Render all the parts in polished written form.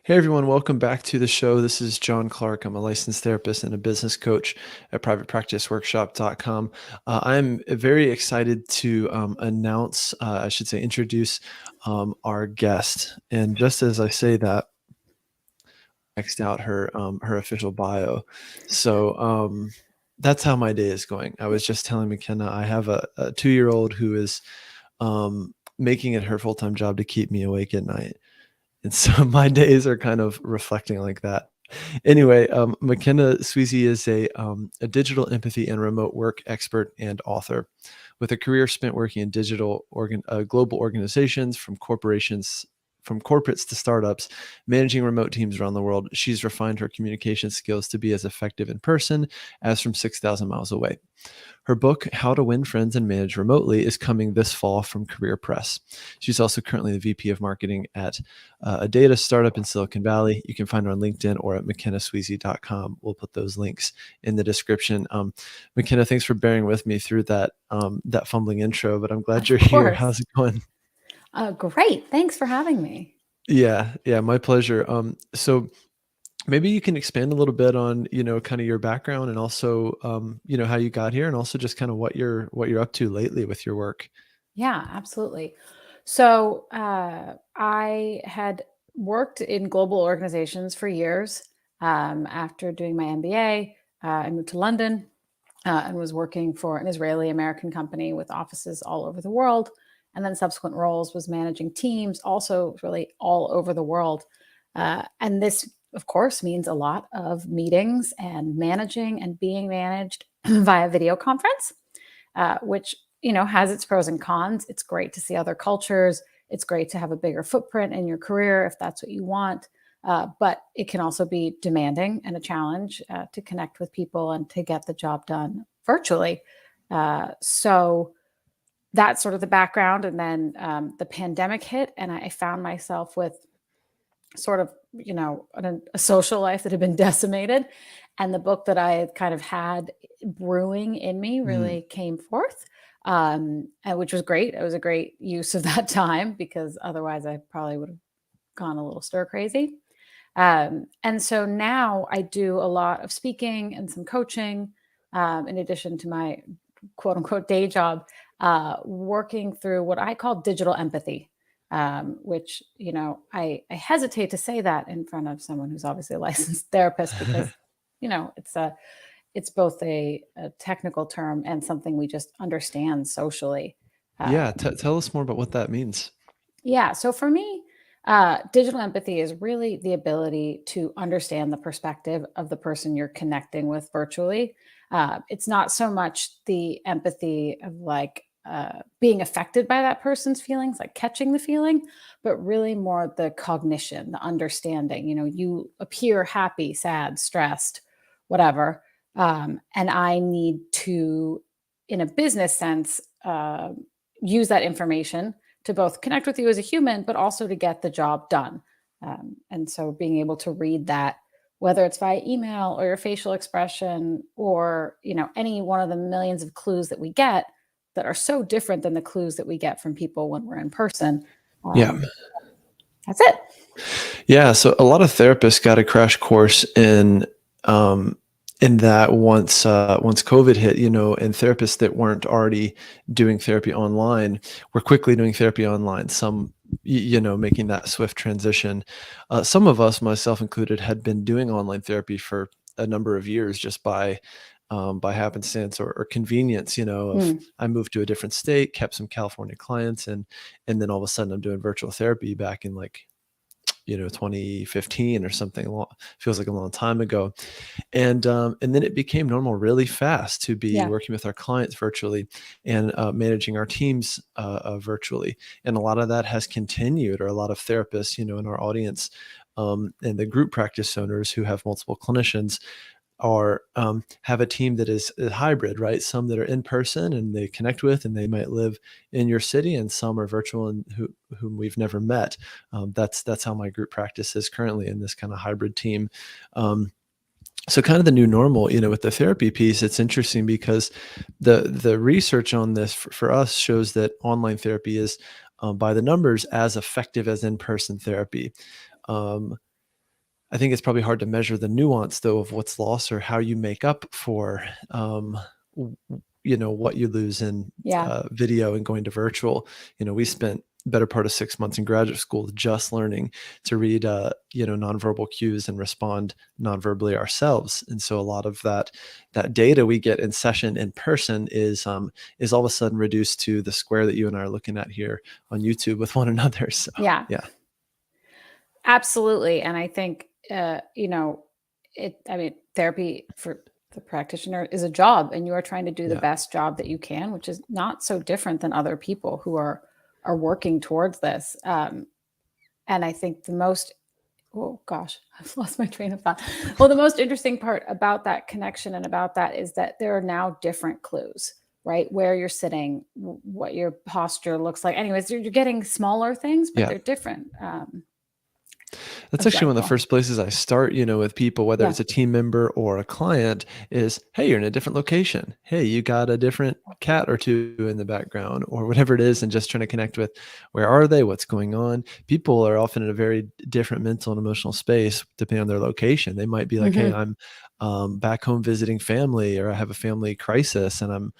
Hey everyone, welcome back to the show. This is John Clark. I'm a licensed therapist and a business coach at privatepracticeworkshop.com. I'm very excited to introduce our guest. And just as I say that, X'd out her official bio. So that's how my day is going. I was just telling McKenna I have a 2-year-old who is making it her full-time job to keep me awake at night. And so my days are kind of reflecting like that. Anyway, McKenna Sweazey is a digital empathy and remote work expert and author. With a career spent working in global organizations, from corporates to startups, managing remote teams around the world, she's refined her communication skills to be as effective in person as from 6,000 miles away. Her book, How to Win Friends and Manage Remotely, is coming this fall from Career Press. She's also currently the VP of Marketing at a data startup in Silicon Valley. You can find her on LinkedIn or at McKennasWeazey.com. We'll put those links in the description. McKenna, thanks for bearing with me through that fumbling intro, but I'm glad you're Of here. course. How's it going? Great. Thanks for having me. Yeah, my pleasure. So maybe you can expand a little bit on, kind of your background and also, how you got here and also just kind of what you're up to lately with your work. Yeah, absolutely. So I had worked in global organizations for years. After doing my MBA, I moved to London and was working for an Israeli American company with offices all over the world. And then subsequent roles was managing teams, also really all over the world. And this, of course, means a lot of meetings and managing and being managed via video conference, which has its pros and cons. It's great to see other cultures. It's great to have a bigger footprint in your career if that's what you want. But it can also be demanding and a challenge to connect with people and to get the job done virtually. So that's sort of the background. And then the pandemic hit, and I found myself with sort of, a social life that had been decimated. And the book that I had kind of had brewing in me Mm. really came forth, which was great. It was a great use of that time because otherwise I probably would have gone a little stir crazy. And so now I do a lot of speaking and some coaching, in addition to my quote unquote day job, working through what I call digital empathy, which, I hesitate to say that in front of someone who's obviously a licensed therapist because, it's both a technical term and something we just understand socially. Uh, Yeah, tell us more about what that means. yeah. So for me, digital empathy is really the ability to understand the perspective of the person you're connecting with virtually. It's not so much the empathy of like being affected by that person's feelings, like catching the feeling, but really more the cognition, the understanding. You appear happy, sad, stressed, whatever. And I need to, in a business sense, use that information to both connect with you as a human, but also to get the job done. And so being able to read that, whether it's via email or your facial expression or, any one of the millions of clues that we get that are so different than the clues that we get from people when we're in person. Yeah. Um, that's it. Yeah, so a lot of therapists got a crash course in that once COVID hit, and therapists that weren't already doing therapy online were quickly doing therapy online. Some, making that swift transition. Some of us, myself included, had been doing online therapy for a number of years just by happenstance or convenience. Of Mm, I moved to a different state, kept some California clients, and then all of a sudden I'm doing virtual therapy back in like 2015 or something. Feels like a long time ago. And then it became normal really fast to be yeah. working with our clients virtually and managing our teams virtually. And a lot of that has continued, or a lot of therapists, in our audience, and the group practice owners who have multiple clinicians are have a team that is a hybrid, right? Some that are in person and they connect with, and they might live in your city, and some are virtual and whom we've never met. That's how my group practice is currently, in this kind of hybrid team. So kind of the new normal, with the therapy piece. It's interesting because the research on this for us shows that online therapy is, by the numbers, as effective as in-person therapy. Um, I think it's probably hard to measure the nuance though of what's lost or how you make up for, what you lose in Yeah. video and going to virtual. We spent better part of 6 months in graduate school just learning to read, nonverbal cues and respond nonverbally ourselves. And so a lot of that data we get in session in person is all of a sudden reduced to the square that you and I are looking at here on YouTube with one another. So Yeah. yeah, Absolutely. And I think, therapy for the practitioner is a job, and you are trying to do the yeah, best job that you can, which is not so different than other people who are working towards this. And I think oh gosh, I've lost my train of thought. Well, the most interesting part about that connection and about that is that there are now different clues, right? Where you're sitting, what your posture looks like. Anyways, you're getting smaller things, but yeah. they're different. That's That's actually very one of the cool. first places I start, with people, whether Yeah. it's a team member or a client, is, hey, you're in a different location. Hey, you got a different cat or two in the background, or whatever it is, and just trying to connect with where are they, what's going on. People are often in a very different mental and emotional space depending on their location. They might be like, hey, Hmm. I'm back home visiting family, or I have a family crisis and I'm,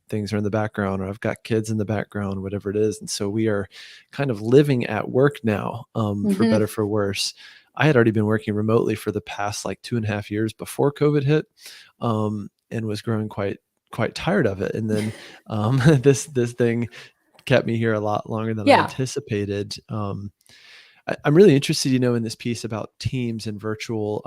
things are in the background, or I've got kids in the background, whatever it is. And so we are kind of living at work now, for Hmm. better, for worse. I had already been working remotely for the past like 2.5 years before COVID hit, and was growing quite tired of it. And then this thing kept me here a lot longer than I Yeah. anticipated. I'm really interested, in this piece about teams and virtual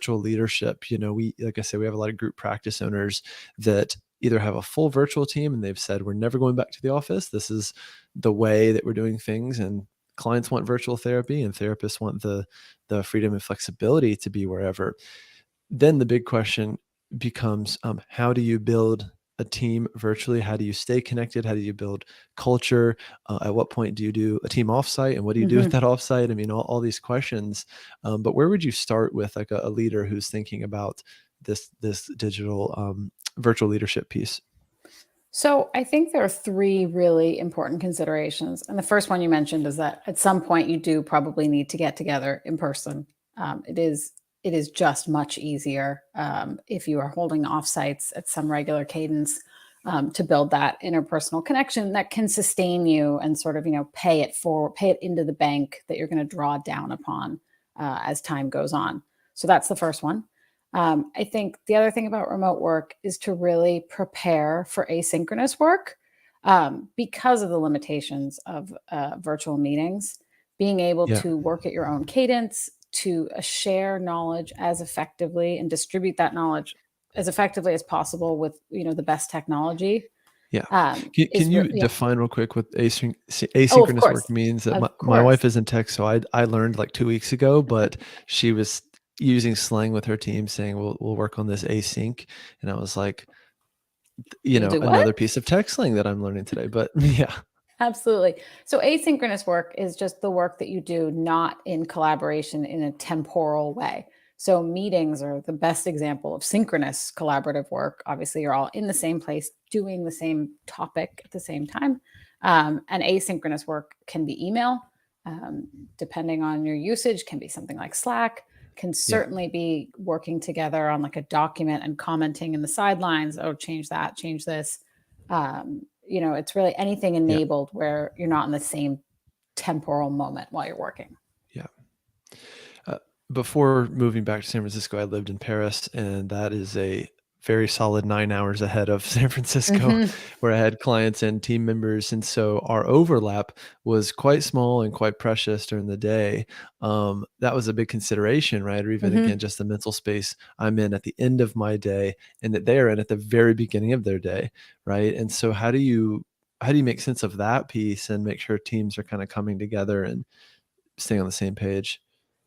leadership. We, like I said, we have a lot of group practice owners that either have a full virtual team and they've said, we're never going back to the office. This is the way that we're doing things. And clients want virtual therapy and therapists want the freedom and flexibility to be wherever. Then the big question becomes, how do you build a team virtually? How do you stay connected? How do you build culture? At what point do you do a team offsite, and what do you do with Hmm. that offsite? I mean, all these questions. But where would you start with like a leader who's thinking about this digital, virtual leadership piece? So I think there are three really important considerations. And the first one you mentioned is that at some point you do probably need to get together in person. It is just much easier if you are holding offsites at some regular cadence, to build that interpersonal connection that can sustain you and sort of pay it into the bank that you're going to draw down upon as time goes on. So that's the first one. I think the other thing about remote work is to really prepare for asynchronous work, because of the limitations of virtual meetings. Being able Yeah, to work at your own cadence, to share knowledge as effectively and distribute that knowledge as effectively as possible with the best technology, yeah. Can you yeah. define real quick what Oh, of asynchronous course, work means? That my, of my course. wife is in tech, so I learned like 2 weeks ago, but she was using slang with her team, saying we'll work on this async, and I was like, You'll do what? another piece of tech slang that I'm learning today. But yeah, Absolutely. So asynchronous work is just the work that you do not in collaboration in a temporal way. So meetings are the best example of synchronous collaborative work. Obviously, you're all in the same place doing the same topic at the same time. And asynchronous work can be email, um, depending on your usage, can be something like Slack, can yeah, certainly be working together on like a document and commenting in the sidelines. Oh, change that, change this. It's really anything yeah, enabled where you're not in the same temporal moment while you're working. yeah. Uh, Before moving back to San Francisco, I lived in Paris, and that is a very solid 9 hours ahead of San Francisco, Mhm. where I had clients and team members. And so our overlap was quite small and quite precious during the day. That was a big consideration, right? Or even, again, Mhm. just the mental space I'm in at the end of my day and that they are in at the very beginning of their day, right? And so how do you make sense of that piece and make sure teams are kind of coming together and staying on the same page?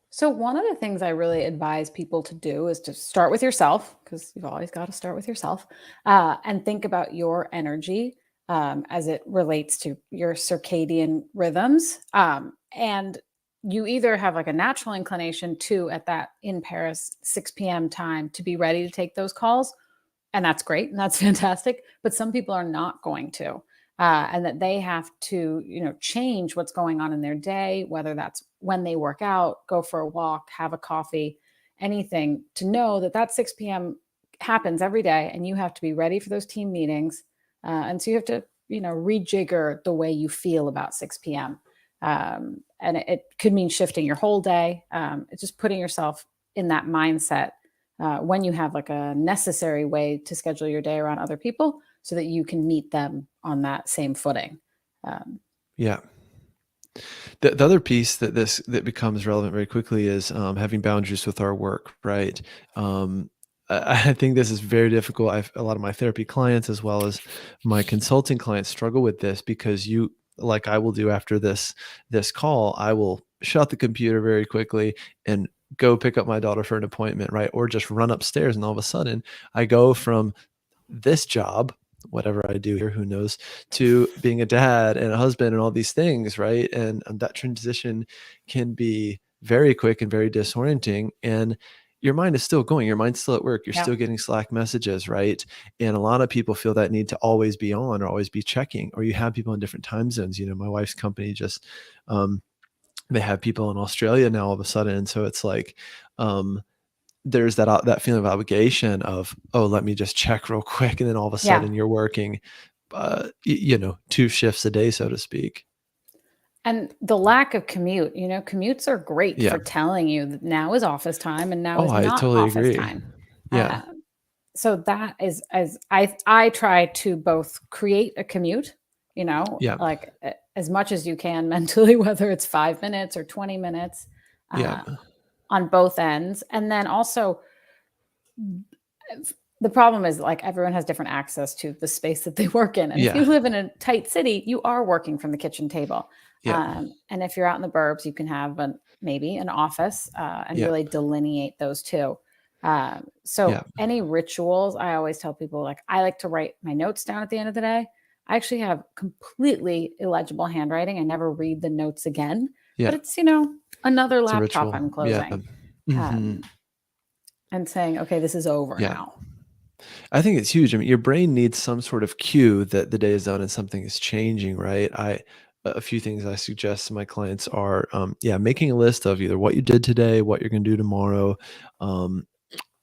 So, one of the things I really advise people to do is to start with yourself, because you've always got to start with yourself, and think about your energy as it relates to your circadian rhythms. And you either have like a natural inclination to, at that in Paris 6 p.m. time, to be ready to take those calls, and that's great and that's fantastic. But some people are not going to. and that they have to, change what's going on in their day, whether that's when they work out, go for a walk, have a coffee, anything, to know that that 6 p.m. happens every day, and you have to be ready for those team meetings. And so you have to, rejigger the way you feel about 6 p.m. And it could mean shifting your whole day. It's just putting yourself in that mindset when you have like a necessary way to schedule your day around other people so that you can meet them on that same footing. Um, Yeah. The other piece that becomes relevant very quickly is having boundaries with our work, right? I think this is very difficult. A lot of my therapy clients, as well as my consulting clients, struggle with this because like I will do after this call, I will shut the computer very quickly and go pick up my daughter for an appointment, right? Or just run upstairs, and all of a sudden I go from this job, whatever I do here, who knows, to being a dad and a husband and all these things, right? And that transition can be very quick and very disorienting. And your mind is still going, your mind's still at work, you're yeah. still getting Slack messages, right? And a lot of people feel that need to always be on or always be checking, or you have people in different time zones. My wife's company just, they have people in Australia now all of a sudden. And so it's like, there's that feeling of obligation of, oh, let me just check real quick, and then all of a Yeah. sudden you're working, 2 shifts a day, so to speak. And the lack of commutes are great Yeah. for telling you that now is office time and now Oh, is I not totally office agree. time. Yeah. Uh, so that is, as I try to both create a commute, Yeah. like as much as you can mentally, whether it's 5 minutes or 20 minutes, Yeah. uh, on both ends. And then also, the problem is, like, everyone has different access to the space that they work in. And if you Yeah. live in a tight city, you are working from the kitchen table. Yeah. And if you're out in the burbs, you can have maybe an office, and Yeah. really delineate those two. So Yeah. any rituals, I always tell people, like, I like to write my notes down at the end of the day. I actually have completely illegible handwriting. I never read the notes again, but Yeah. it's, another It's a laptop ritual. I'm Yeah. closing, Mhm. um, and saying, okay, this is over Yeah. now. I think it's huge. I mean, your brain needs some sort of cue that the day is done and something is changing, right? A few things I suggest to my clients are, yeah, making a list of either what you did today, what you're going to do tomorrow. Um,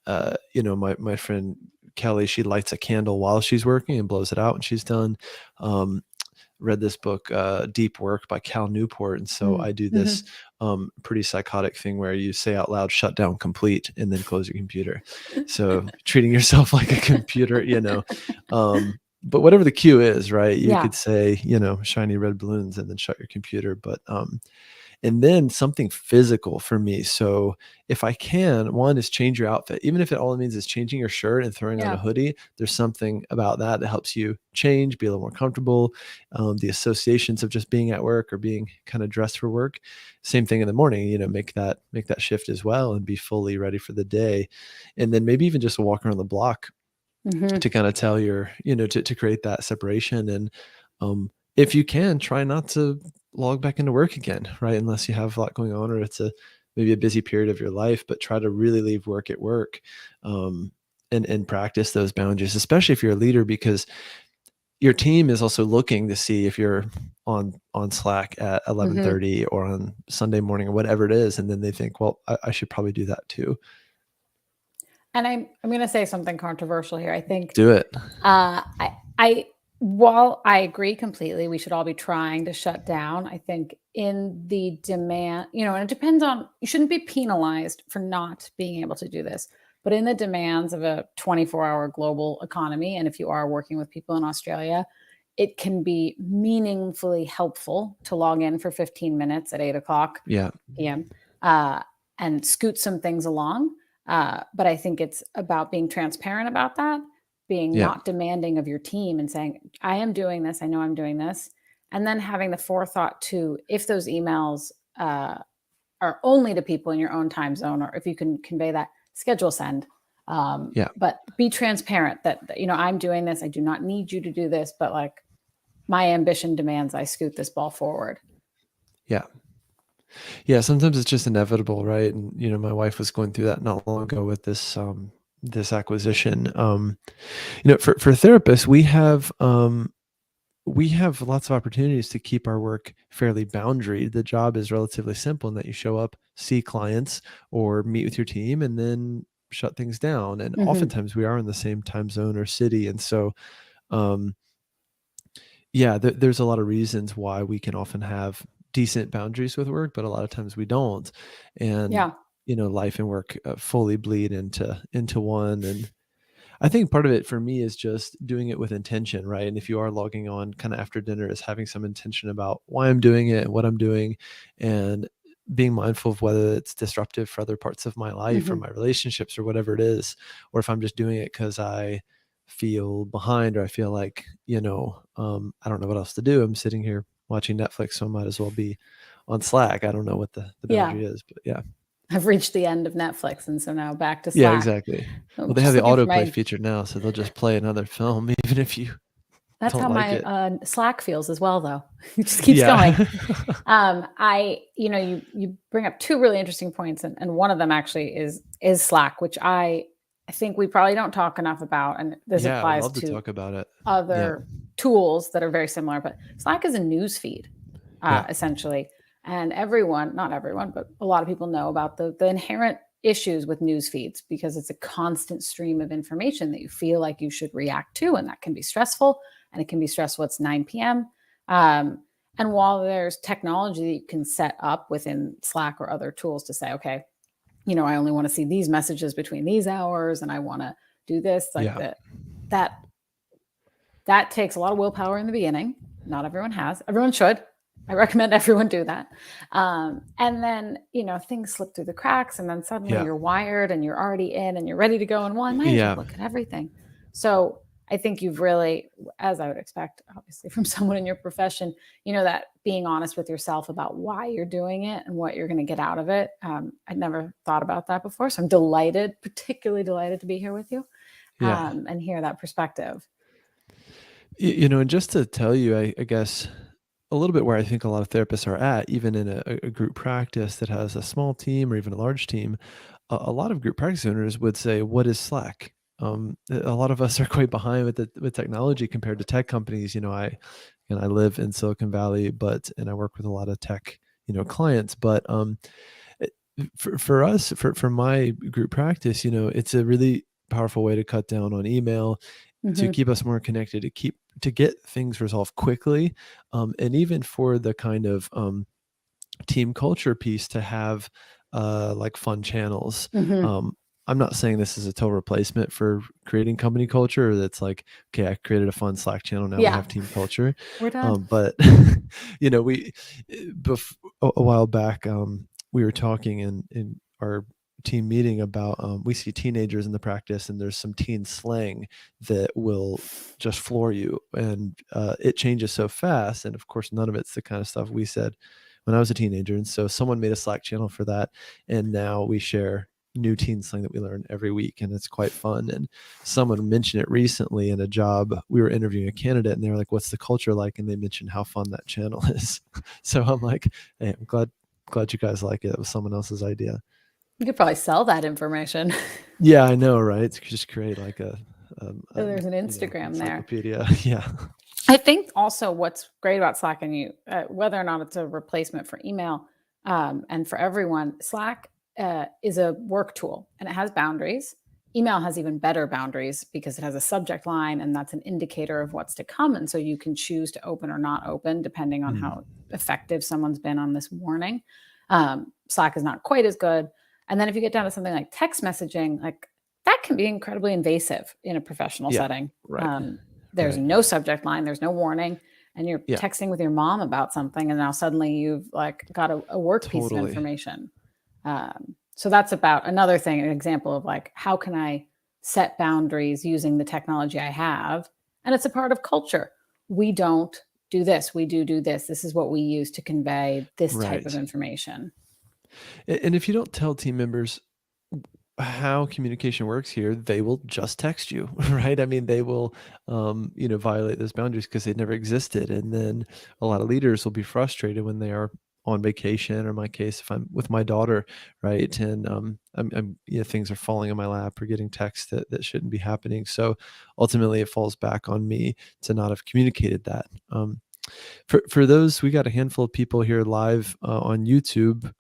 my friend Kelly, she lights a candle while she's working and blows it out when she's done. Um, Read this book, Deep Work by Cal Newport. And so Mm. I do this Mhm. pretty psychotic thing where you say out loud, shut down complete, and then close your computer. So treating yourself like a computer, but whatever the cue is, right? You Yeah. could say, shiny red balloons and then shut your computer. But and then something physical for me. So if I can, one is change your outfit. Even if all it means is changing your shirt and throwing on a Yeah. hoodie, there's something about that that helps you change, be a little more comfortable. The associations of just being at work or being kind of dressed for work. Same thing in the morning, make that shift as well and be fully ready for the day. And then maybe even just a walk around the block to Mhm. kind of tell to create that separation. And if you can, try not to log back into work again, right? Unless you have a lot going on or it's maybe a busy period of your life, but try to really leave work at work. um, and practice those boundaries, especially if you're a leader, because your team is also looking to see if you're on Slack at Mhm. 11:30 or on Sunday morning or whatever it is, and then they think, well, I should probably do that too. And I'm gonna say something controversial here. I think, Do it. I while I agree completely, we should all be trying to shut down. I think in the demand, and it depends on, you shouldn't be penalized for not being able to do this. But in the demands of a 24-hour global economy, and if you are working with people in Australia, it can be meaningfully helpful to log in for 15 minutes at 8 o'clock Yeah. p.m. Uh, and scoot some things along. But I think it's about being transparent about that, being Yeah. not demanding of your team and saying, I am doing this, I know I'm doing this. And then having the forethought to, if those emails are only to people in your own time zone, or if you can convey that, schedule send. Yeah. But be transparent that, I'm doing this. I do not need you to do this, but like, my ambition demands I scoot this ball forward. Yeah. Yeah, sometimes it's just inevitable, right? And my wife was going through that not long ago with this acquisition. For therapists, we have we have lots of opportunities to keep our work fairly boundaried. The job is relatively simple in that you show up, see clients, or meet with your team, and then shut things down. And Hmm. oftentimes we are in the same time zone or city. And so, um, yeah, there's a lot of reasons why we can often have decent boundaries with work, but a lot of times we don't. And, Yeah. life and work fully bleed into one. And I think part of it for me is just doing it with intention, right? And if you are logging on kind of after dinner, is having some intention about why I'm doing it and what I'm doing, and being mindful of whether it's disruptive for other parts of my life or Hmm. my relationships or whatever it is, or if I'm just doing it because I feel behind, or I feel like, I don't know what else to do. I'm sitting here watching Netflix, so I might as well be on Slack. I don't know what the Yeah. boundary is, but yeah. I've reached the end of Netflix, and so now back to Yeah, Slack. exactly. Well, I'm they have just the looking for autoplay my feature now, so they'll just play another film even if you That's don't how like my, it. Slack feels as well, though. It just keeps going. Yeah. You bring up 2 really interesting points, and one of them actually is Slack, which I think we probably don't talk enough about, and this Yeah, I would applies love to to talk about it. Yeah. other tools that are very similar, but Slack is a news feed, Yeah. essentially. And everyone, not everyone, but a lot of people know about the inherent issues with news feeds because it's a constant stream of information that you feel like you should react to. And that can be stressful. And it can be stressful. It's 9 p.m. Um, and while there's technology that you can set up within Slack or other tools to say, okay, I only want to see these messages between these hours and I want to do this, like Yeah. that that takes a lot of willpower in the beginning. Not everyone has. Everyone should. I recommend everyone do that. And then, things slip through the cracks, and then suddenly Yeah. you're wired and you're already in and you're ready to go. And well, I might as well Yeah. look at everything. So I think you've really, as I would expect, obviously, from someone in your profession, that being honest with yourself about why you're doing it and what you're going to get out of it. I'd never thought about that before. So I'm delighted, particularly delighted to be here with you Yeah. and hear that perspective. And just to tell you, I guess a little bit where I think a lot of therapists are at, even in a group practice that has a small team or even a large team, a lot of group practice owners would say, "What is Slack?" A lot of us are quite behind with technology compared to tech companies. I live in Silicon Valley, and I work with a lot of tech, clients. But it- for us, for my group practice, it's a really powerful way to cut down on email, to Hmm. keep us more connected, to get things resolved quickly, and even for the kind of team culture piece to have like fun channels. Hmm. Um, I'm not saying this is a total replacement for creating company culture, or that's like, okay, I created a fun Slack channel, now we Yeah, have team culture. we're done. But we a while back, we were talking in our team meeting about, we see teenagers in the practice, and there's some teen slang that will just floor you, and it changes so fast, and of course none of it's the kind of stuff we said when I was a teenager. And so someone made a Slack channel for that, and now we share new teen slang that we learn every week, and it's quite fun. And someone mentioned it recently in a job. We were interviewing a candidate, and they were like, "What's the culture like?" And they mentioned how fun that channel is. So I'm like, "Hey, I'm glad you guys like it. It was someone else's idea." You could probably sell that information. Yeah, I know, right? Just create like a There's an Instagram there. encyclopedia. Yeah. I think also what's great about Slack, and whether or not it's a replacement for email, and for everyone, Slack is a work tool and it has boundaries. Email has even better boundaries because it has a subject line, and that's an indicator of what's to come. And so you can choose to open or not open depending on Mm. how effective someone's been on this warning. Slack is not quite as good. And then if you get down to something like text messaging, like that can be incredibly invasive in a professional Yeah. setting. Right. There's Right. no subject line, there's no warning, and you're Yeah. texting with your mom about something, and now suddenly you've like got a work piece of Totally. information. So that's about another thing, an example of like how can I set boundaries using the technology I have, and it's a part of culture. We don't do this, we do this. This is what we use to convey this type of Right. information. And if you don't tell team members how communication works here, they will just text you, right? I mean, they will, violate those boundaries because they never existed. And then a lot of leaders will be frustrated when they are on vacation, or in my case, if I'm with my daughter, right? And things are falling in my lap or getting texts that shouldn't be happening. So ultimately, it falls back on me to not have communicated that. For those, we got a handful of people here live on YouTube.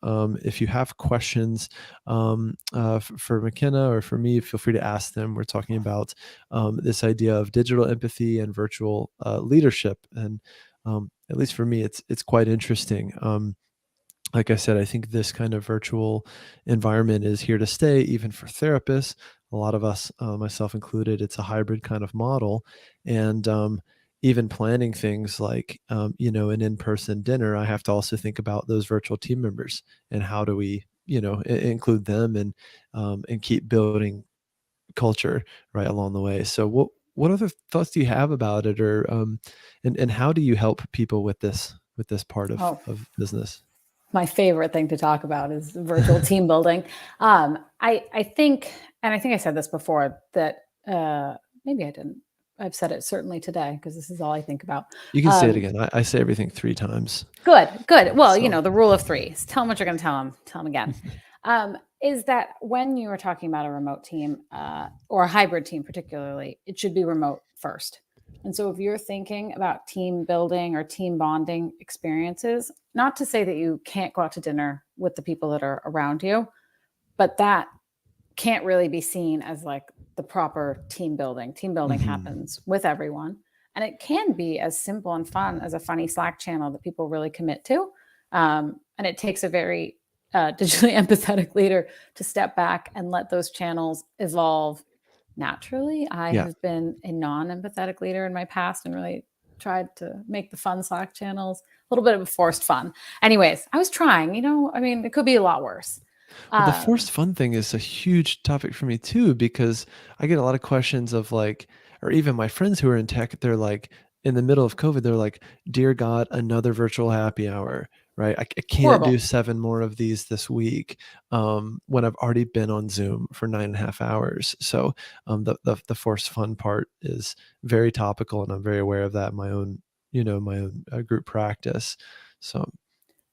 If you have questions for McKenna or for me, feel free to ask them. We're talking about this idea of digital empathy and virtual leadership, and at least for me, it's quite interesting. Like I said, I think this kind of virtual environment is here to stay, even for therapists. A lot of us, myself included, it's a hybrid kind of model. And even planning things like, an in person dinner, I have to also think about those virtual team members and how do we, include them and keep building culture right along the way. So, what other thoughts do you have about it, or and how do you help people with this part Oh, of business? my favorite thing to talk about is virtual team building. I think, and I think I said this before, that maybe I didn't. I've said it certainly today because this is all I think about. You can say it Um, again. I say everything 3 times. Good, good. Well, So the rule of three. Tell them what you're going to tell them. Tell them again. Is that when you are talking about a remote team or a hybrid team, particularly, it should be remote first. And so, if you're thinking about team building or team bonding experiences, not to say that you can't go out to dinner with the people that are around you, but that can't really be seen as like the proper team building. Team building mhm. happens with everyone. And it can be as simple and fun as a funny Slack channel that people really commit to. And it takes a very digitally empathetic leader to step back and let those channels evolve naturally. I Yeah. have been a non empathetic leader in my past and really tried to make the fun Slack channels a little bit of a forced fun. Anyways, I was trying, I mean, it could be a lot worse. Well, the Um, forced fun thing is a huge topic for me too, because I get a lot of questions of like, or even my friends who are in tech, they're like, in the middle of COVID, they're like, "Dear God, another virtual happy hour." Right? I can't do Horrible. 7 more of these this week, when I've already been on Zoom for 9.5 hours. So the forced fun part is very topical, and I'm very aware of that in my own group practice. So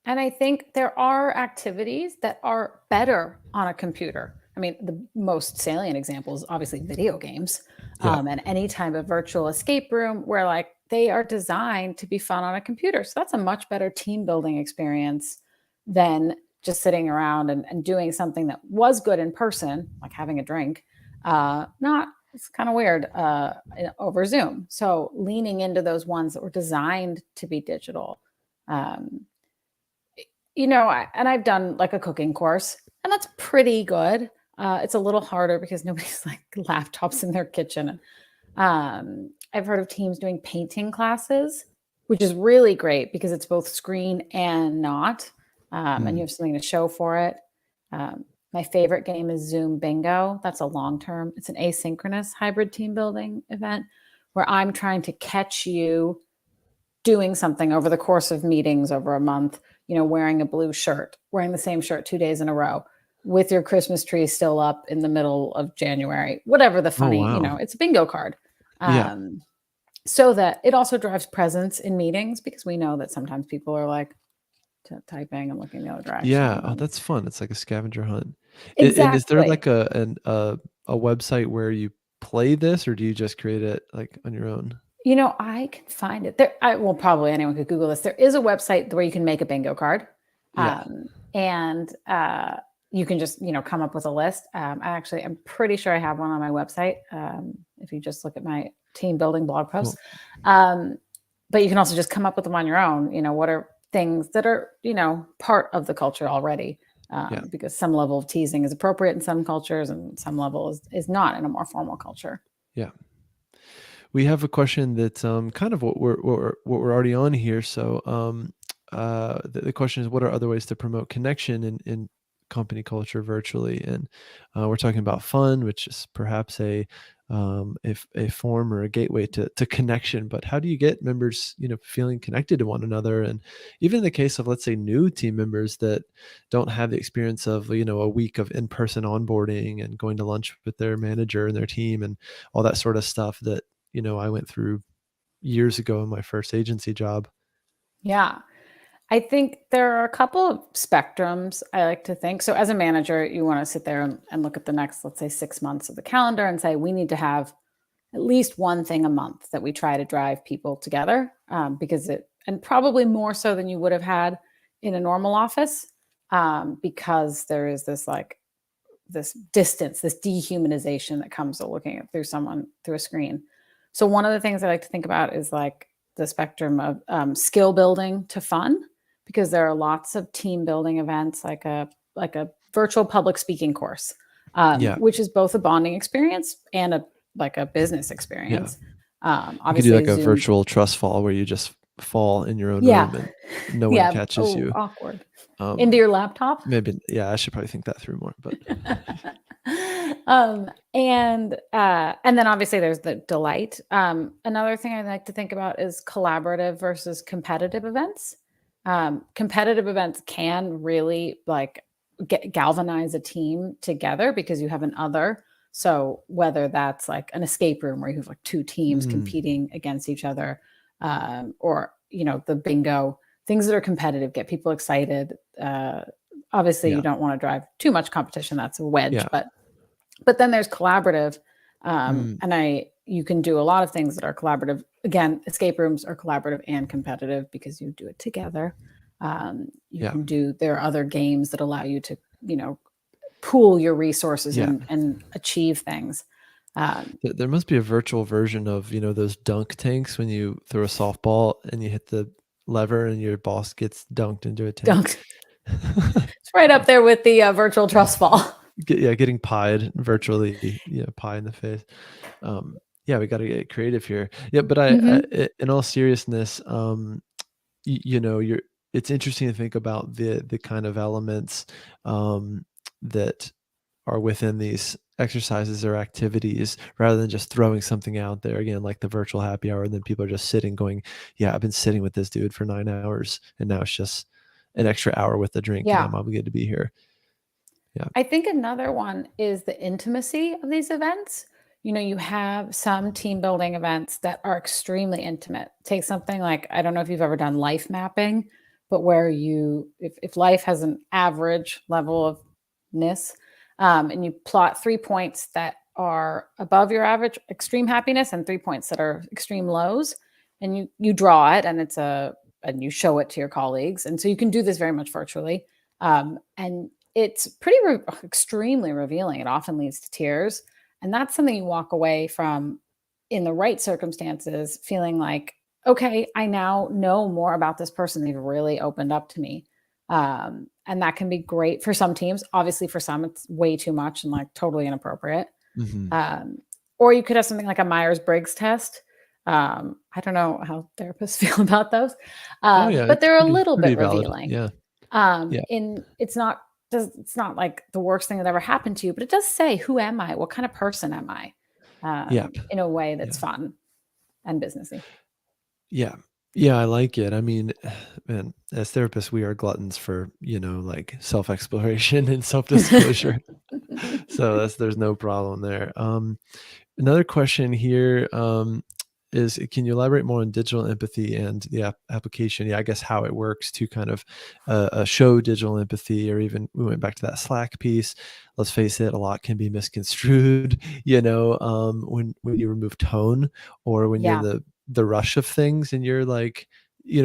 And I think there are activities that are better on a computer. I mean, the most salient example is obviously video games yeah. and any type of virtual escape room where like they are designed to be fun on a computer. So that's a much better team building experience than just sitting around and doing something that was good in person, like having a drink. Not, it's kind of weird over Zoom. So leaning into those ones that were designed to be digital. Um, and I've done like a cooking course, and that's pretty good. It's a little harder because nobody's like laptops in their kitchen. I've heard of teams doing painting classes, which is really great because it's both screen and not, and you Mm. have something to show for it. My favorite game is Zoom Bingo. That's a long term. It's an asynchronous hybrid team building event where I'm trying to catch you doing something over the course of meetings over a month, wearing a blue shirt, wearing the same shirt 2 days in a row, with your Christmas tree still up in the middle of January, whatever the Oh, funny, wow. it's a bingo card. Yeah. Um, so that it also drives presence in meetings because we know that sometimes people are like typing and looking the other Yeah. direction. Oh, And that's fun. It's like a scavenger hunt. And is there like exactly. a website where you play this, or do you just create it like on your own? I can find it there. Well, probably anyone could Google this. There is a website where you can make a bingo card, Yeah. and you can just come up with a list. I'm pretty sure I have one on my website. If you just look at my team building blog posts, Cool. um, but you can also just come up with them on your own. What are things that are part of the culture already? Yeah. Because some level of teasing is appropriate in some cultures, and some level is not in a more formal culture. Yeah. We have a question that's kind of what we're already on here. So the question is, what are other ways to promote connection in company culture virtually? And we're talking about fun, which is perhaps a form or a gateway to connection. But how do you get members, feeling connected to one another? And even in the case of, let's say, new team members that don't have the experience of, a week of in-person onboarding and going to lunch with their manager and their team and all that sort of stuff that I went through years ago in my first agency job. Yeah. I think there are a couple of spectrums I like to think. So as a manager, you want to sit there and look at the next, let's say, 6 months of the calendar and say, we need to have at least one thing a month that we try to drive people together, because and probably more so than you would have had in a normal office, because there is this like this distance, this dehumanization that comes to looking at through someone through a screen. So one of the things I like to think about is like the spectrum of skill building to fun, because there are lots of team building events, like a virtual public speaking course, Yeah. which is both a bonding experience and a like a business Yeah. experience. You could do Obviously, like a Zoom. virtual trust fall where you just fall in your own Yeah, room and no one yeah. catches Oh, you. awkward. Into Um, your laptop. maybe, yeah, I should probably think that through more, but And then obviously there's the delight. Another thing I like to think about is collaborative versus competitive events. Competitive events can really like galvanize a team together because you have an other. So whether that's like an escape room where you have like two teams mm, competing against each other, or the bingo, things that are competitive get people excited. Obviously, you yeah, don't want to drive too much competition. That's a wedge, yeah, but then there's collaborative, mm, and you can do a lot of things that are collaborative. Again, escape rooms are collaborative and competitive because you do it together. You yeah, can do There are other games that allow you to pool your resources yeah. and achieve things. Um, There must be a virtual version of, those dunk tanks when you throw a softball and you hit the lever and your boss gets dunked into a tank. Dunked. It's right up there with the virtual trust fall. Yeah, getting pied virtually, pie in the face. Yeah, we gotta get creative here. Yeah, but Hmm. in all seriousness, you're it's interesting to think about the kind of elements, that are within these exercises or activities rather than just throwing something out there again, like the virtual happy hour, and then people are just sitting going, yeah, I've been sitting with this dude for 9 hours and now it's just an extra hour with a drink and Yeah. I'm obligated to be here. Yeah. I think another one is the intimacy of these events. You have some team building events that are extremely intimate. Take something like, I don't know if you've ever done life mapping, but where if life has an average level of ness, and you plot 3 points that are above your average extreme happiness and 3 points that are extreme lows, and you draw it, and you show it to your colleagues. And so you can do this very much virtually. And it's extremely revealing. It often leads to tears. And that's something you walk away from in the right circumstances, feeling like, okay, I now know more about this person. They've really opened up to me. And that can be great for some teams. Obviously, for some, it's way too much and like totally inappropriate. Hmm. Um, or you could have something like a Myers Briggs test. I don't know how therapists feel about those, Oh yeah, but it's they're a little pretty bit valid. revealing. Yeah. Yeah. In it's not like the worst thing that ever happened to you, but it does say, who am I? What kind of person am I? Yep. In a way that's Yeah. fun and businessy. Yeah. Yeah, I like it. I mean, man, as therapists, we are gluttons for, like self-exploration and self-disclosure. So there's no problem there. Another question here, is can you elaborate more on digital empathy and the application? Yeah, I guess how it works to kind of show digital empathy, or even we went back to that Slack piece. Let's face it, a lot can be misconstrued. When you remove tone, or when you're in Yeah. the rush of things, and you're like,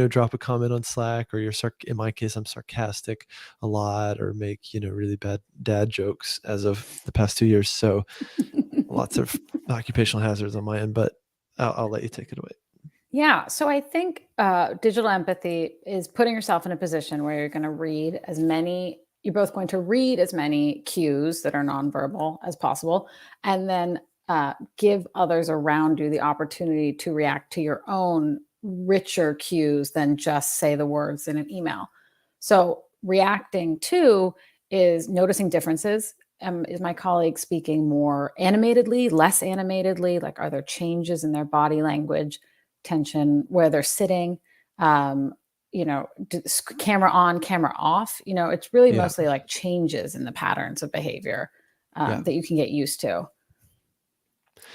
drop a comment on Slack, or in my case, I'm sarcastic a lot, or make really bad dad jokes as of the past 2 years. So lots of occupational hazards on my end, but I'll let you take it away. Yeah. So I think digital empathy is putting yourself in a position where you're both going to read as many cues that are nonverbal as possible, and then give others around you the opportunity to react to your own richer cues than just say the words in an email. So reacting to is noticing differences. Is my colleague speaking more animatedly, less animatedly? Like, are there changes in their body language? Tension, where they're sitting, camera on, camera off. It's really Yeah. mostly like changes in the patterns of behavior Yeah. that you can get used to.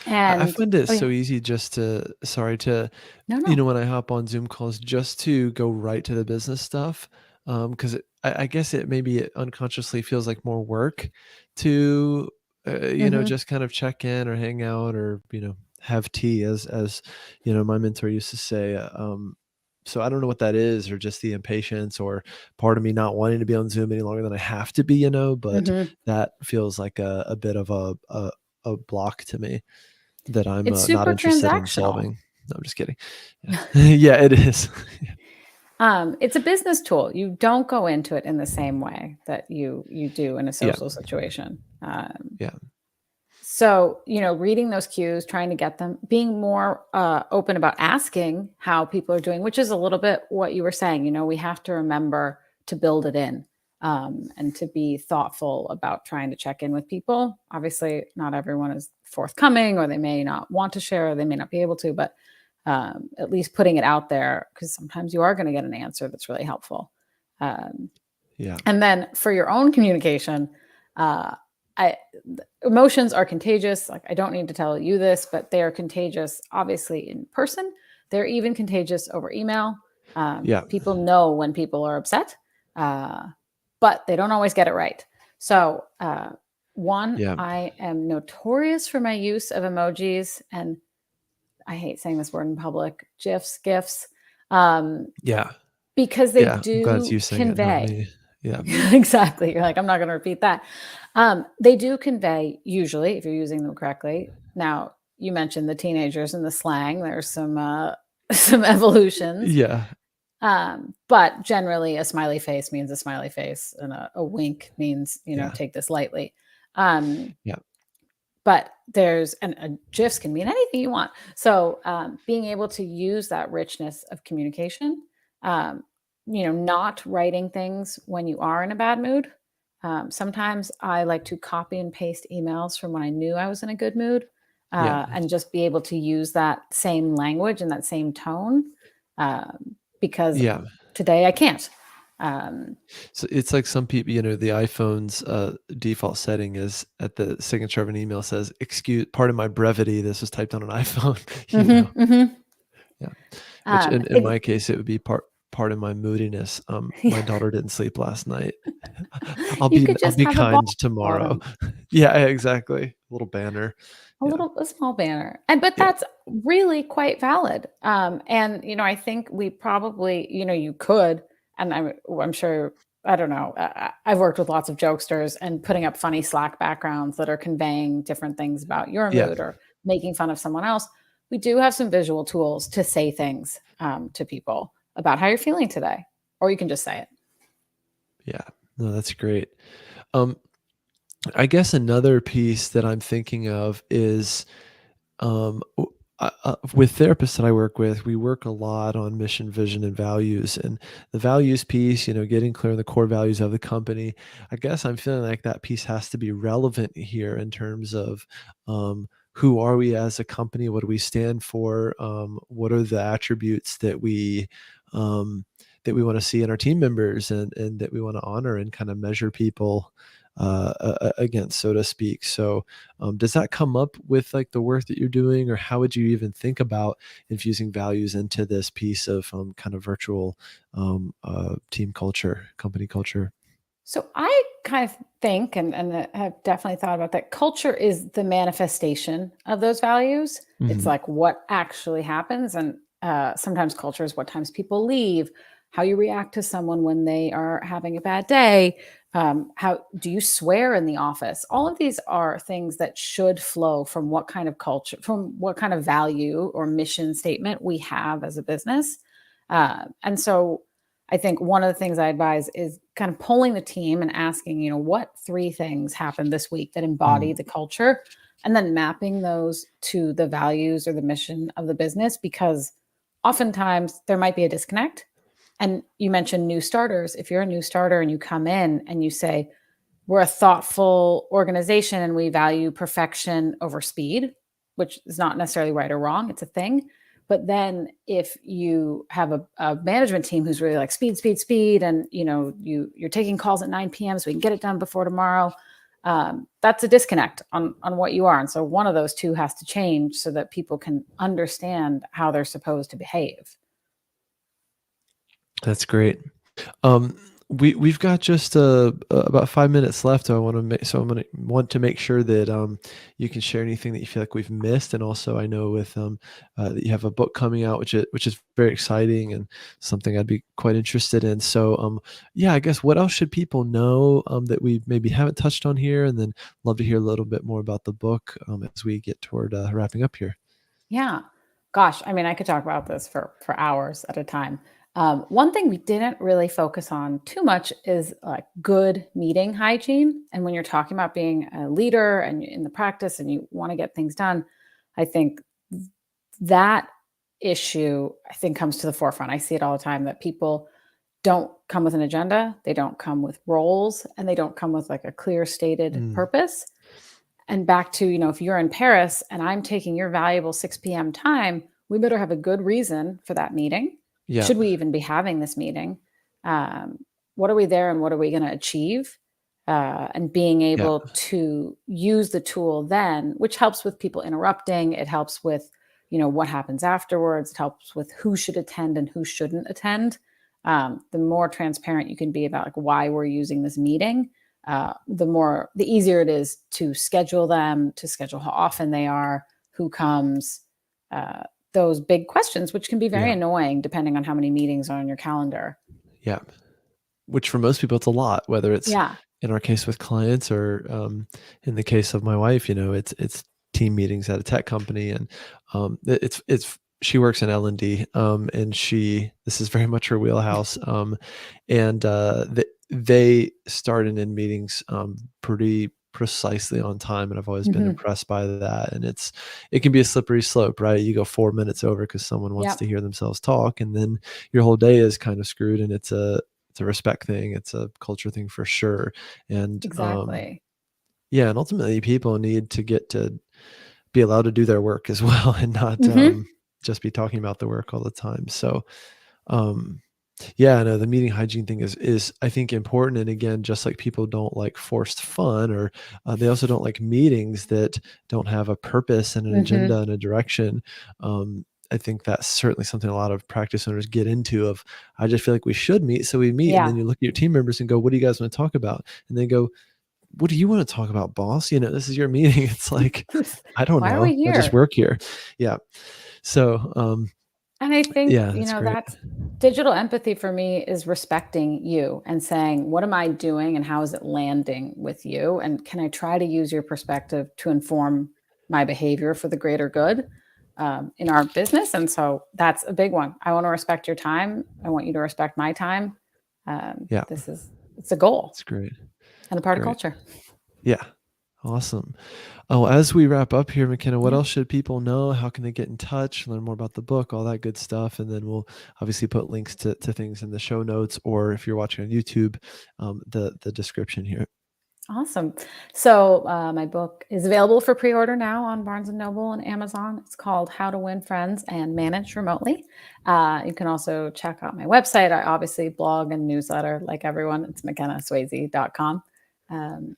I And find it oh yeah, so easy just to sorry to no, no. when I hop on Zoom calls just to go right to the business stuff, 'cause I guess it maybe it unconsciously feels like more work to, Hmm. just kind of check in or hang out or, have tea as, my mentor used to say, so I don't know what that is or just the impatience or part of me not wanting to be on Zoom any longer than I have to be, but Hmm. that feels like a bit of a block to me. That I'm, It's not super interested in transactional. solving. No, I'm just kidding. Yeah. Yeah, it is. It's a business tool. You don't go into it in the same way that you do in a Yeah, social situation. yeah, So, reading those cues, trying to get them, being more open about asking how people are doing, which is a little bit what you were saying. We have to remember to build it in, and to be thoughtful about trying to check in with people. Obviously, not everyone is forthcoming, or they may not want to share, or they may not be able to, but at least putting it out there, because sometimes you are going to get an answer that's really helpful. Um, yeah, and then for your own communication, uh, I emotions are contagious. Like, I don't need to tell you this, but they are contagious, obviously, in person. They're even contagious over email. yeah, People know when people are upset, uh, but they don't always get it right. So, one, yeah, I am notorious for my use of emojis, and I hate saying this word in public, GIFs, um, yeah, because they yeah. I'm glad it's do you saying it, not convey. me. Yeah, Exactly. You're like, I'm not going to repeat that. They do convey, usually, if you're using them correctly. Now, you mentioned the teenagers and the slang. There's some some evolutions, yeah, but generally, a smiley face means a smiley face, and a wink means, yeah, take this lightly. Um, yeah, but there's and GIFs can mean anything you want. So, being able to use that richness of communication, um, not writing things when you are in a bad mood. Sometimes I like to copy and paste emails from when I knew I was in a good mood, yeah, and just be able to use that same language and that same tone, because yeah. today I can't. Um, So it's like some people, the iPhone's default setting is at the signature of an email says, "Excuse, pardon my brevity. This was typed on an iPhone." You mhm, know, mhm. yeah. Which in Ex- my case, it would be part of my moodiness. My daughter didn't sleep last night. You could I'll just be have a ball kind about tomorrow. 'em. Yeah, exactly. A little banner. Yeah, A small banner. But yeah, that's really quite valid. And I think we probably, you could, and I'm sure, I don't know. I've worked with lots of jokesters, and putting up funny Slack backgrounds that are conveying different things about your yeah, mood or making fun of someone else. We do have some visual tools to say things, to people about how you're feeling today, or you can just say it. yeah. No, that's great. Um, I guess another piece that I'm thinking of is with therapists that I work with, we work a lot on mission, vision, and values. And the values piece, getting clear on the core values of the company. I guess I'm feeling like that piece has to be relevant here in terms of who are we as a company? What do we stand for? What are the attributes um, that we want to see in our team members and that we want to honor and kind of measure people against, so to speak. So does that come up with like the work that you're doing, or how would you even think about infusing values into this piece of kind of virtual team culture, company culture? So I kind of think, and have definitely thought about that. Culture is the manifestation of those values. It's Hmm. like what actually happens, and sometimes culture is what times people leave, how you react to someone when they are having a bad day. How do you swear in the office? All of these are things that should flow from what kind of culture, from what kind of value or mission statement we have as a business. And so I think one of the things I advise is kind of polling the team and asking, what three things happened this week that embody the culture, and then mapping those to the values or the mission of the business, because oftentimes there might be a disconnect. And you mentioned new starters. If you're a new starter and you come in and you say, we're a thoughtful organization and we value perfection over speed, which is not necessarily right or wrong. It's a thing. But then if you have a management team who's really like speed, speed, speed, and you're taking calls at 9 p.m. so we can get it done before tomorrow, That's a disconnect on what you are. And so one of those two has to change so that people can understand how they're supposed to behave. That's great. Um, we've got just about 5 minutes left. So I want to make so I'm gonna want to make sure that you can share anything that you feel like we've missed, and also I know with that you have a book coming out, which is very exciting and something I'd be quite interested in. So yeah, I guess what else should people know that we maybe haven't touched on here, and then love to hear a little bit more about the book as we get toward wrapping up here. Yeah. Gosh, I mean, I could talk about this for hours at a time. One thing we didn't really focus on too much is like good meeting hygiene. And when you're talking about being a leader and in the practice and you want to get things done, I think that issue I think comes to the forefront. I see it all the time that people don't come with an agenda, they don't come with roles, and they don't come with like a clear stated Mm, purpose. And back to, if you're in Paris and I'm taking your valuable 6 p.m. time, we better have a good reason for that meeting. yeah, Should we even be having this meeting? Um, what are we there and what are we going to achieve? And being yeah, able to use the tool then, which helps with people interrupting. It helps with, what happens afterwards. It helps with who should attend and who shouldn't attend. The more transparent you can be about like why we're using this meeting, the easier it is to schedule them, to schedule how often they are, who comes, uh, those big questions, which can be very yeah, annoying depending on how many meetings are on your calendar. yeah. Which for most people, it's a lot, whether it's Yeah. in our case with clients or in the case of my wife, it's team meetings at a tech company, and it's she works in L&D, and this is very much her wheelhouse, and they start and end meetings pretty precisely on time, and I've always been Hmm. impressed by that. And it can be a slippery slope, right? You go 4 minutes over because someone wants Yep. to hear themselves talk, and then your whole day is kind of screwed, and it's a respect thing. It's a culture thing for sure. And Exactly. yeah, and ultimately people need to get to be allowed to do their work as well and not Hmm. just be talking about the work all the time. So um yeah, no, the meeting hygiene thing is I think important. And again, just like people don't like forced fun, or they also don't like meetings that don't have a purpose and an Hmm. agenda and a direction. I think that's certainly something a lot of practice owners get into. Of I just feel like we should meet, so we meet, and Yeah. then you look at your team members and go, "What do you guys want to talk about?" And they go, "What do you want to talk about, boss? This is your meeting." It's like, I don't Why are we know. I just here? work here. Yeah. So And I think, yeah, that's great. that's digital empathy for me is respecting you and saying, what am I doing and how is it landing with you? And can I try to use your perspective to inform my behavior for the greater good in our business? And so that's a big one. I want to respect your time. I want you to respect my time. Yeah, It's a goal it's great. and a part of Great. culture. Yeah. Awesome. Oh, as we wrap up here, McKenna, what Yeah. else should people know? How can they get in touch, learn more about the book, all that good stuff? And then we'll obviously put links to things in the show notes, or if you're watching on YouTube, the description here. Awesome. So my book is available for pre-order now on Barnes and Noble and Amazon. It's called How to Win Friends and Manage Remotely. You can also check out my website. I obviously blog and newsletter like everyone. It's McKennaSweazey.com,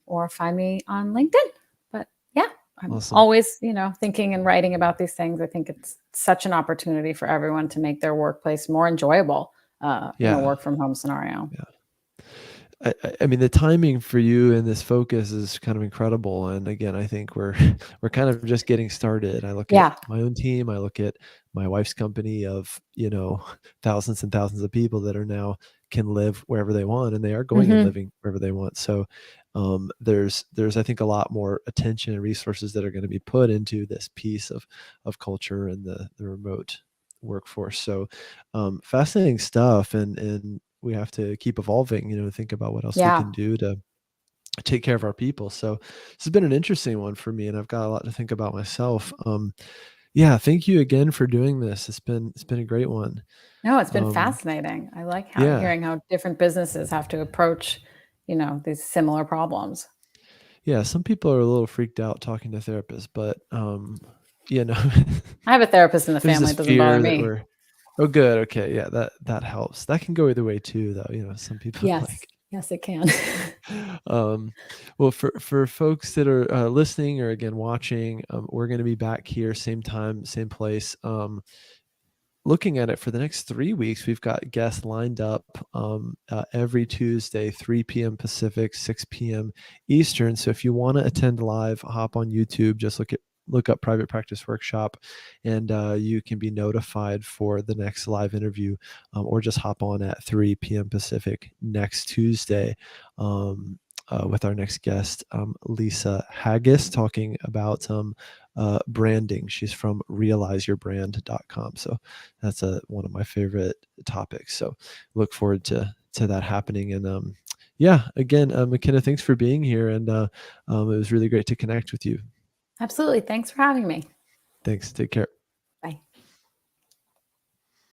or find me on LinkedIn. But yeah, I'm Awesome. always, thinking and writing about these things. I think it's such an opportunity for everyone to make their workplace more enjoyable in a Yeah. work from home scenario. Yeah. I mean, the timing for you and this focus is kind of incredible. And again, I think we're we're kind of just getting started. I look at Yeah. my own team, I look at my wife's company of, thousands and thousands of people that are now can live wherever they want, and they are going and Hmm. living wherever they want. So there's I think a lot more attention and resources that are going to be put into this piece of culture and the remote workforce. So fascinating stuff, and we have to keep evolving, think about what else we Yeah. can do to take care of our people. So this has been an interesting one for me, and I've got a lot to think about myself. Yeah, thank you again for doing this. It's been a great one. No, it's been Um, fascinating. I like yeah, hearing how different businesses have to approach, these similar problems. yeah. Some people are a little freaked out talking to therapists, but you know, I have a therapist in the there's family, this it doesn't bother fear that me. we're oh good, okay, yeah, that helps. That can go either way too, though. Some people are Yes. like, Yes, it can. um, well, for folks that are listening or again watching, we're going to be back here same time, same place. Looking at it for the next 3 weeks, we've got guests lined up every Tuesday, 3 p.m. Pacific, 6 p.m. Eastern. So if you want to attend live, hop on YouTube, just look up Private Practice Workshop, and you can be notified for the next live interview, or just hop on at 3 p.m. Pacific next Tuesday. With our next guest, Lisa Haggis, talking about branding. She's from realizeyourbrand.com. So that's one of my favorite topics. So look forward to that happening. And yeah, again, McKenna, thanks for being here. And it was really great to connect with you. Absolutely. Thanks for having me. Thanks. Take care.